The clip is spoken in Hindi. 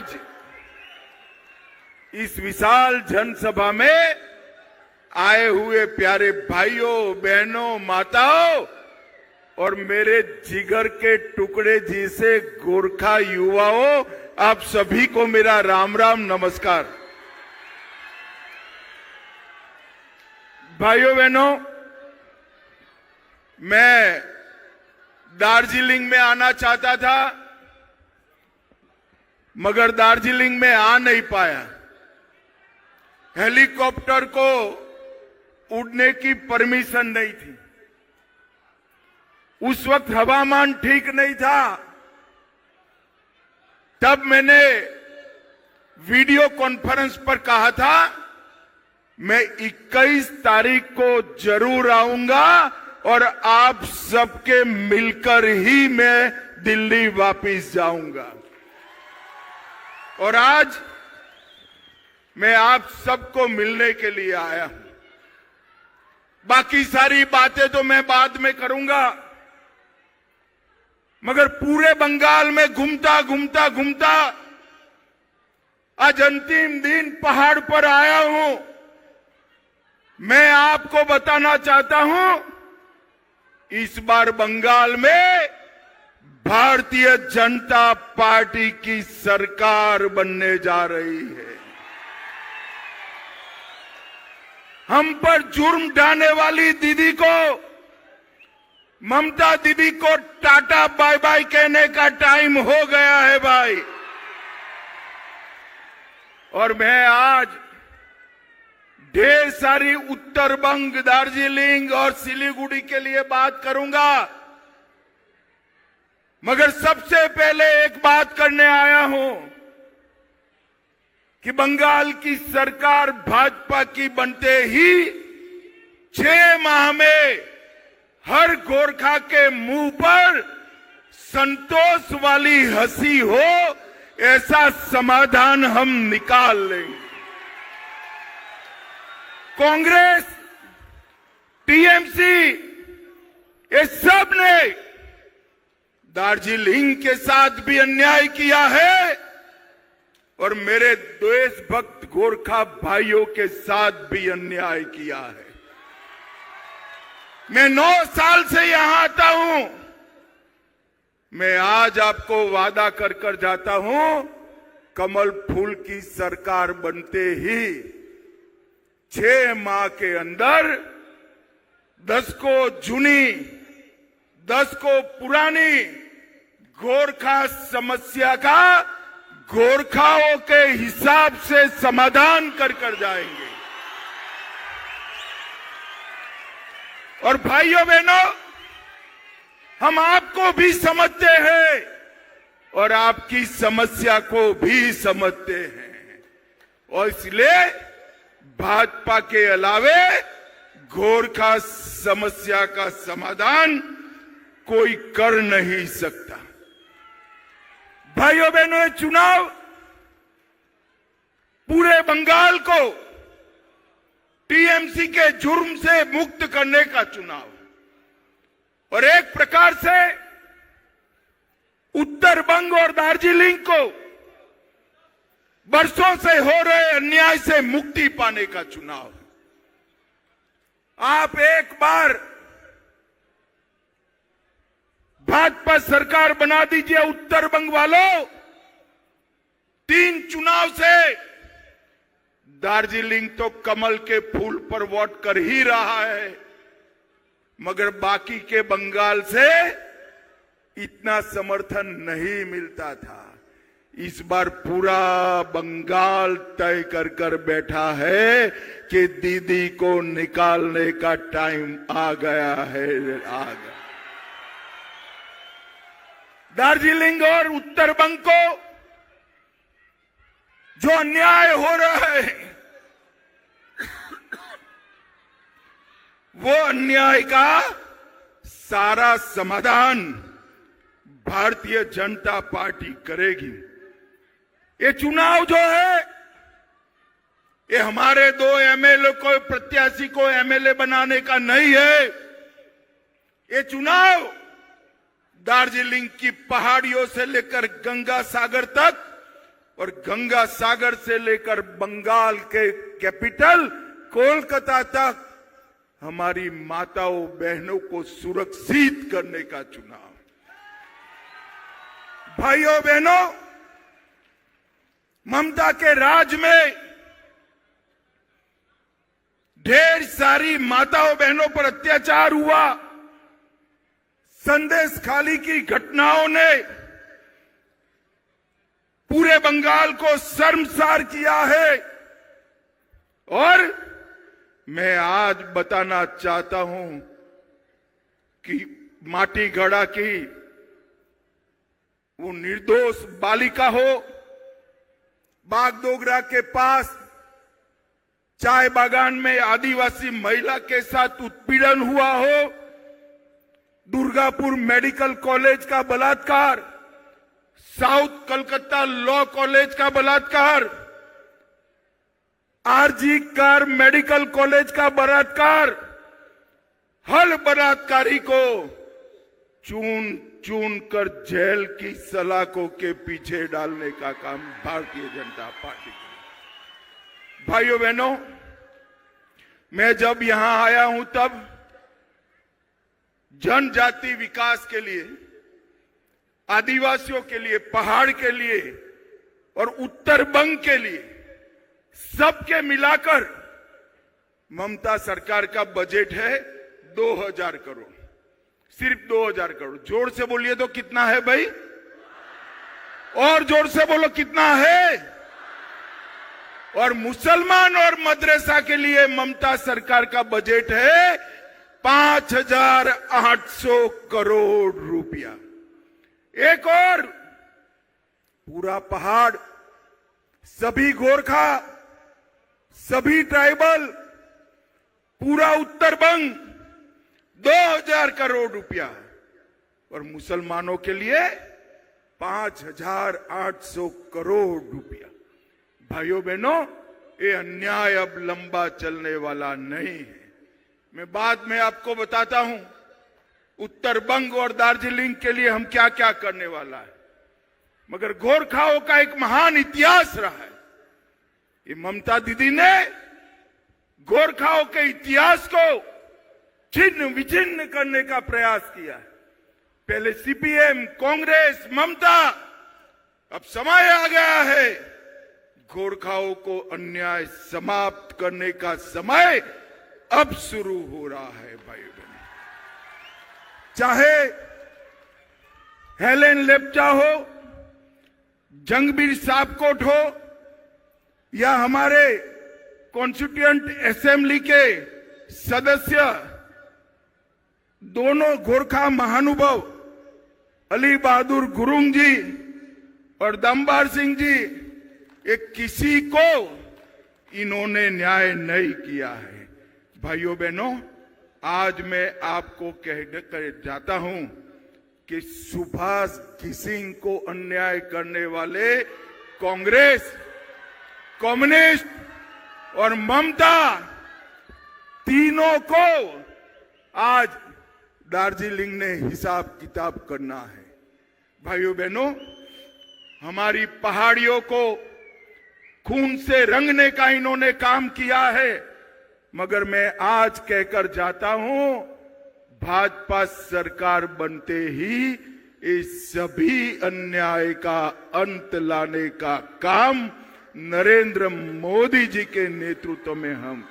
आज इस विशाल जनसभा में आए हुए प्यारे भाइयों, बहनों, माताओं और मेरे जिगर के टुकड़े जैसे गोरखा युवाओं, आप सभी को मेरा राम राम नमस्कार। भाइयों बहनों, मैं दार्जिलिंग में आना चाहता था मगर दार्जिलिंग में आ नहीं पाया। हेलीकॉप्टर को उड़ने की परमिशन नहीं थी। उस वक्त हवामान ठीक नहीं था। तब मैंने वीडियो कॉन्फ्रेंस पर कहा था मैं 21 तारीख को जरूर आऊंगा और आप सबके मिलकर ही मैं दिल्ली वापस जाऊंगा। और आज मैं आप सबको मिलने के लिए आया हूं। बाकी सारी बातें तो मैं बाद में करूंगा, मगर पूरे बंगाल में घूमता आज अंतिम दिन पहाड़ पर आया हूं। मैं आपको बताना चाहता हूं, इस बार बंगाल में भारतीय जनता पार्टी की सरकार बनने जा रही है। हम पर जुर्म ढाने वाली दीदी को, ममता दीदी को टाटा बाय बाय कहने का टाइम हो गया है भाई। और मैं आज ढेर सारी उत्तर बंग, दार्जिलिंग और सिलीगुड़ी के लिए बात करूंगा, मगर सबसे पहले एक बात करने आया हूं कि बंगाल की सरकार भाजपा की बनते ही 6 माह में हर गोरखा के मुंह पर संतोष वाली हंसी हो, ऐसा समाधान हम निकाल लेंगे। कांग्रेस, टीएमसी, ये सब ने दार्जिलिंग के साथ भी अन्याय किया है और मेरे देशभक्त गोरखा भाइयों के साथ भी अन्याय किया है। मैं 9 साल से यहां आता हूं। मैं आज आपको वादा कर जाता हूं, कमल फूल की सरकार बनते ही 6 माह के अंदर 10 को जूनी, 10 को पुरानी गोरखा समस्या का गोरखाओं के हिसाब से समाधान कर जाएंगे। और भाइयों बहनों, हम आपको भी समझते हैं और आपकी समस्या को भी समझते हैं, और इसलिए भाजपा के अलावे गोरखा समस्या का समाधान कोई कर नहीं सकता। भाइयों बहनों, ये चुनाव पूरे बंगाल को टीएमसी के जुर्म से मुक्त करने का चुनाव, और एक प्रकार से उत्तर बंग और दार्जिलिंग को बरसों से हो रहे अन्याय से मुक्ति पाने का चुनाव। आप एक बार भाजपा सरकार बना दीजिए उत्तर बंग वालों। 3 चुनाव से दार्जिलिंग तो कमल के फूल पर वोट कर ही रहा है, मगर बाकी के बंगाल से इतना समर्थन नहीं मिलता था। इस बार पूरा बंगाल तय कर बैठा है कि दीदी को निकालने का टाइम आ गया है, आ गया। दार्जिलिंग और उत्तर बंग को जो अन्याय हो रहा है, वो अन्याय का सारा समाधान भारतीय जनता पार्टी करेगी। ये चुनाव जो है, ये हमारे 2 एमएलए को, प्रत्याशी को एमएलए बनाने का नहीं है। ये चुनाव दार्जिलिंग की पहाड़ियों से लेकर गंगा सागर तक और गंगा सागर से लेकर बंगाल के कैपिटल कोलकाता तक हमारी माताओं बहनों को सुरक्षित करने का चुनाव। भाइयों बहनों, ममता के राज में ढेर सारी माताओं बहनों पर अत्याचार हुआ। संदेश खाली की घटनाओं ने पूरे बंगाल को शर्मसार किया है और मैं आज बताना चाहता हूं कि माटीगढ़ा की वो निर्दोष बालिका हो, बागडोगरा के पास चाय बागान में आदिवासी महिला के साथ उत्पीड़न हुआ हो, दुर्गापुर मेडिकल कॉलेज का बलात्कार, साउथ कलकत्ता लॉ कॉलेज का बलात्कार, आरजी कार मेडिकल कॉलेज का बलात्कार, हर बलात्कारी को चून चून कर जेल की सलाखों के पीछे डालने का काम भारतीय जनता पार्टी का। भाइयों बहनों, मैं जब यहां आया हूं तब जनजाति विकास के लिए, आदिवासियों के लिए, पहाड़ के लिए और उत्तर बंग के लिए सबके मिलाकर ममता सरकार का बजट है 2000 करोड़, सिर्फ 2000 करोड़। जोर से बोलिए तो कितना है भाई? और जोर से बोलो कितना है? और मुसलमान और मदरसा के लिए ममता सरकार का बजट है 5800 करोड़ रुपया। एक और पूरा पहाड़, सभी गोरखा, सभी ट्राइबल, पूरा उत्तर बंग 2000 करोड़ रुपया और मुसलमानों के लिए 5800 करोड़ रुपया। भाइयों बहनों, ये अन्याय अब लंबा चलने वाला नहीं है। मैं बाद में आपको बताता हूं उत्तर बंग और दार्जिलिंग के लिए हम क्या क्या करने वाला है, मगर गोरखाओं का एक महान इतिहास रहा है। ये ममता दीदी ने गोरखाओं के इतिहास को छिन्न विच्छिन्न करने का प्रयास किया है। पहले सीपीएम, कांग्रेस, ममता, अब समय आ गया है गोरखाओं को अन्याय समाप्त करने का समय अब शुरू हो रहा है। भाई बहन, चाहे हेलेन लेप्चा हो, जंगबीर साबकोट हो या हमारे कॉन्स्टिट्यूएंट असेंबली के सदस्य, दोनों गोरखा महानुभाव अली बहादुर गुरुंग जी और दमबार सिंह जी, ये किसी को इन्होंने न्याय नहीं किया है। भाइयों बहनों, आज मैं आपको कहकर जाता हूं कि सुभाष घिसिंग को अन्याय करने वाले कांग्रेस, कम्युनिस्ट और ममता, तीनों को आज दार्जिलिंग ने हिसाब किताब करना है। भाइयों बहनों, हमारी पहाड़ियों को खून से रंगने का इन्होंने काम किया है, मगर मैं आज कहकर जाता हूं भाजपा सरकार बनते ही इस सभी अन्याय का अंत लाने का काम नरेंद्र मोदी जी के नेतृत्व में हम